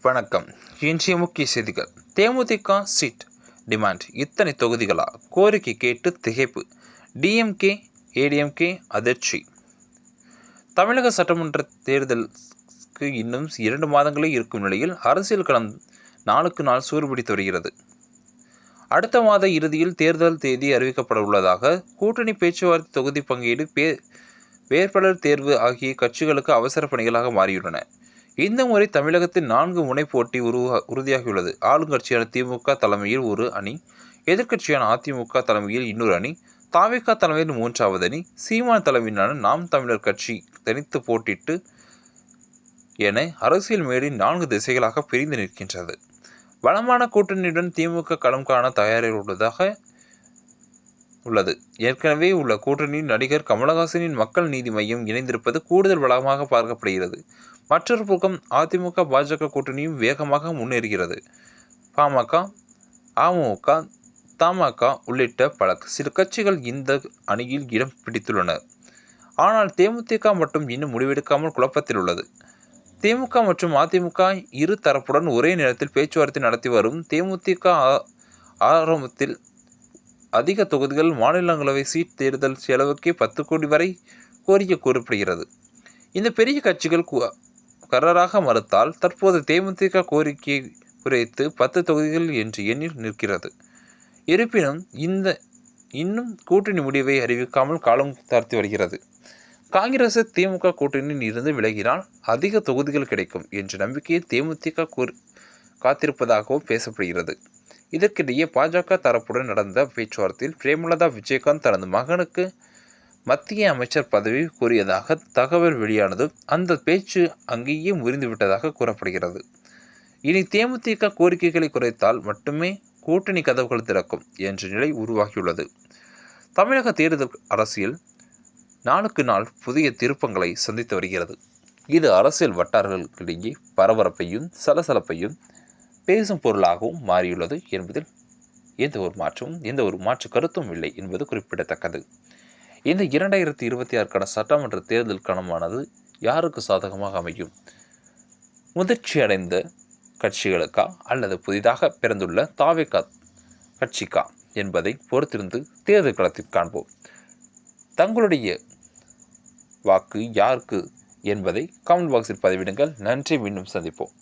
வணக்கம். இன்றைய முக்கிய செய்திகள். தேமுதிக சீட் டிமாண்ட் இத்தனை தொகுதிகளா? கோரிக்கை கேட்டு திகைப்பு. டிஎம்கே ஏடிஎம்கே அதிர்ச்சி. தமிழக சட்டமன்ற தேர்தலுக்கு இன்னும் 2 மாதங்களே இருக்கும் நிலையில் அரசியல் களம் நாளுக்கு நாள் சூடுபிடித்து வருகிறது. அடுத்த மாத இறுதியில் தேர்தல் தேதி அறிவிக்கப்பட உள்ளதாக கூட்டணி பேச்சுவார்த்தை, தொகுதி பங்கீடு, வேட்பாளர் தேர்வு ஆகிய கட்சிகளுக்கு அவசர பணிகளாக மாறியுள்ளன. இந்த முறை தமிழகத்தில் 4 முனை போட்டி உறுதியாகியுள்ளது. ஆளுங்கட்சியான திமுக தலைமையில் ஒரு அணி, எதிர்க்கட்சியான அதிமுக தலைமையில் இன்னொரு அணி, தாவேகா தலைமையில் 3வது அணி, சீமான் தலைமையிலான நாம் தமிழர் கட்சி தனித்து போட்டிட்டு என அரசியல் மேடை 4 திசைகளாக பிரிந்து நிற்கின்றது. பலமான கூட்டணியுடன் திமுக களம் காண தயாராக உள்ளது. ஏற்கனவே உள்ள கூட்டணியில் நடிகர் கமலஹாசனின் மக்கள் நீதி மையம் இணைந்திருப்பது கூடுதல் பலமாக பார்க்கப்படுகிறது. மற்றொரு பக்கம் அதிமுக பாஜக கூட்டணியும் வேகமாக முன்னேறுகிறது. பாமக, அமமுக, தமாக உள்ளிட்ட சில கட்சிகள் இந்த அணியில் இடம் பிடித்துள்ளனர். ஆனால் தேமுதிக மட்டும் இன்னும் முடிவெடுக்காமல் குழப்பத்தில் உள்ளது. திமுக மற்றும் அதிமுக இரு தரப்புடன் ஒரே நேரத்தில் பேச்சுவார்த்தை நடத்தி வரும். தேமுதிக ஆரம்பத்தில் அதிக தொகுதிகள் மாநிலங்களவை சீட் தேர்தல் செலவுக்கே 10 கோடி வரை கோரிக்கை கூறப்படுகிறது. இந்த பெரிய கட்சிகள் கராராக மறுத்தால் தற்போது தேமுதிக கோரிக்கையை குறைத்து 10 தொகுதிகள் என்று எண்ணில் நிற்கிறது. இருப்பினும் இன்னும் கூட்டணி முடிவை அறிவிக்காமல் காலம் தாழ்த்தி வருகிறது. காங்கிரஸ் திமுக கூட்டணியில் இருந்து விலகினால் அதிக தொகுதிகள் கிடைக்கும் என்ற நம்பிக்கையை தேமுதிக காத்திருப்பதாகவும் பேசப்படுகிறது. இதற்கிடையே பாஜக தரப்புடன் நடந்த பேச்சுவார்த்தையில் பிரேமலதா விஜயகாந்த் தனது மகனுக்கு மத்திய அமைச்சர் பதவி கோரியதாக தகவல் வெளியானது அந்த பேச்சு அங்கேயே முறிந்துவிட்டதாக கூறப்படுகிறது. இனி தேமுதிக கோரிக்கைகளை குறைத்தால் மட்டுமே கூட்டணி கதவுகள் திறக்கும் என்ற நிலை உருவாகியுள்ளது. தமிழக தேர்தல் அரசியல் நாளுக்கு நாள் புதிய திருப்பங்களை சந்தித்து வருகிறது. இது அரசியல் வட்டாரங்களுக்கிடையே பரபரப்பையும் சலசலப்பையும் பேசும் பொருளாகவும் மாறியுள்ளது என்பதில் எந்த ஒரு மாற்று கருத்தும் இல்லை என்பது குறிப்பிடத்தக்கது. இந்த 2026க்கான சட்டமன்ற தேர்தல் களமானது யாருக்கு சாதகமாக அமையும்? முதிர்ச்சியடைந்த கட்சிகளுக்கா அல்லது புதிதாக பிறந்துள்ள தாவேகா கட்சிக்கா என்பதை பொறுத்திருந்து தேர்தல் களத்தில் காண்போம். தங்களுடைய வாக்கு யாருக்கு என்பதை கமெண்ட் பாக்ஸில் பதிவிடுங்கள். நன்றி. மீண்டும் சந்திப்போம்.